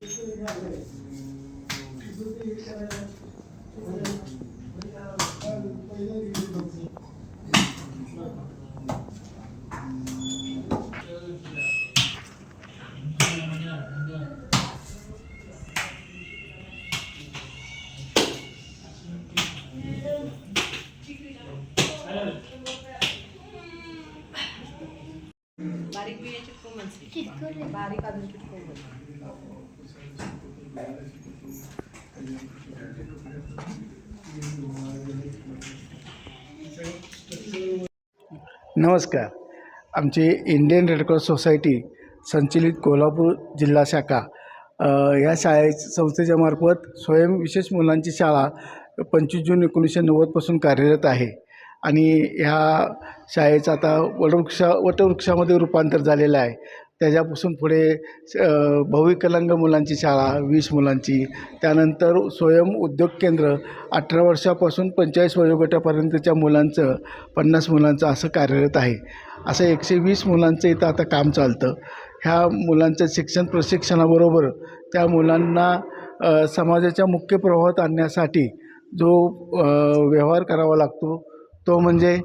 बारीक बिया चिटकवून म्हणते बारीक अजून चिटकवून नमस्कार. आमची इंडियन रेड क्रॉस सोसायटी संचलित कोल्हापूर जिल्हा शाखा या संस्थेच्या मार्फत स्वयंविशेष मुलांची शाळा 25 जून 1990पासून कार्यरत आहे आणि ह्या शाळेचं आता वटवृक्षामध्ये रूपांतर झालेलं आहे. त्याच्यापासून पुढे भविकलांग मुलांची शाळा 20 मुलांची, त्यानंतर स्वयं उद्योग केंद्र 18 वर्षापासून 45 वयोगटापर्यंतच्या मुलांचं 50 मुलांचं असं कार्यरत आहे. असं 120 मुलांचं इथं आता काम चालतं. ह्या मुलांचं प्रशिक्षणाबरोबर त्या मुलांना समाजाच्या मुख्य प्रवाहात आणण्यासाठी जो व्यवहार करावा लागतो तो म्हणजे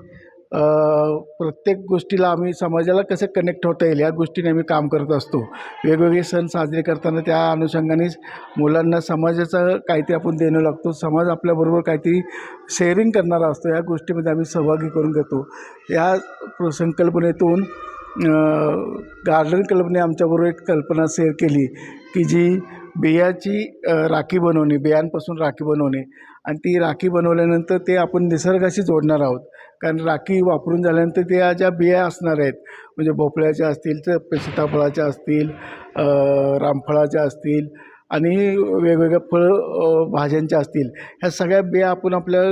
प्रत्येक गोष्टीला आम्ही समाजाला कसं कनेक्ट होता येईल या गोष्टीने आम्ही काम करत असतो. वेगवेगळे सण साजरे करताना त्या अनुषंगानेच मुलांना समाजाचं काहीतरी आपण देणं लागतो. समाज आपल्याबरोबर काहीतरी शेअरिंग करणारा असतो. या गोष्टीमध्ये आम्ही सहभागी करून घेतो. या संकल्पनेतून गार्डन क्लबने आमच्याबरोबर एक कल्पना शेअर केली की जी बियाची राखी बनवणे, बियांपासून राखी बनवणे आणि ती राखी बनवल्यानंतर ते आपण निसर्गाशी जोडणार आहोत. कारण राखी वापरून झाल्यानंतर त्या ज्या बिया असणार आहेत म्हणजे भोपळ्याच्या असतील तर सीताफळाच्या असतील, रामफळाच्या असतील आणि वेगवेगळ्या भाज्यांच्या असतील, ह्या सगळ्या बिया आपण आपल्या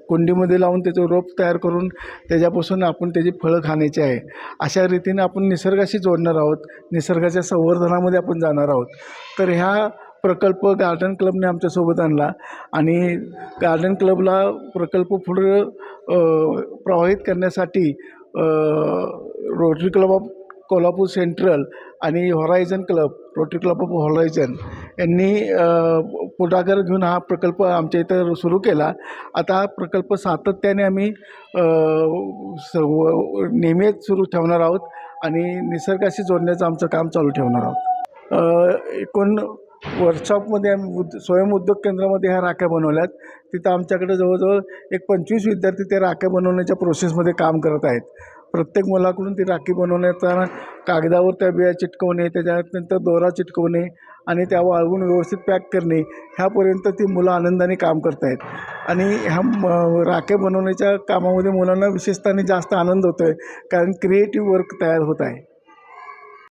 कुंडीमध्ये लावून त्याचं रोप तयार करून त्याच्यापासून आपण त्याची फळं खाण्याची आहे. अशा रीतीने आपण निसर्गाशी जोडणार आहोत, निसर्गाच्या संवर्धनामध्ये आपण जाणार आहोत. तर ह्या प्रकल्प गार्डन क्लबने आमच्यासोबत आणला आणि गार्डन क्लबला प्रकल्प पुढं प्रवाहित करण्यासाठी rotary club of Kolhapur central आणि horizon club, rotary club of horizon यांनी पुढाकार घेऊन हा प्रकल्प आमच्या इथं सुरू केला. आता हा प्रकल्प सातत्याने आम्ही नेहमीच सुरू ठेवणार आहोत आणि निसर्गाशी जोडण्याचं आमचं काम चालू ठेवणार आहोत. एकूण वर्कशॉपमध्ये आम्ही स्वयं उद्योग केंद्रामध्ये ह्या राख्या बनवल्यात. तिथं आमच्याकडे जवळजवळ एक 25 विद्यार्थी त्या राख्या बनवण्याच्या प्रोसेसमध्ये काम करत आहेत. प्रत्येक मुलाकडून ती राखी बनवण्याचा कागदावर त्या बिया चिटकवणे, त्याच्यानंतर दोरा चिटकवणे आणि त्या वाळवून व्यवस्थित पॅक करणे ह्यापर्यंत ती मुलं आनंदाने काम करत आहेत. आणि ह्या राख्या बनवण्याच्या कामामध्ये मुलांना विशेषतः जास्त आनंद होतो आहे कारण क्रिएटिव्ह वर्क तयार होत आहे.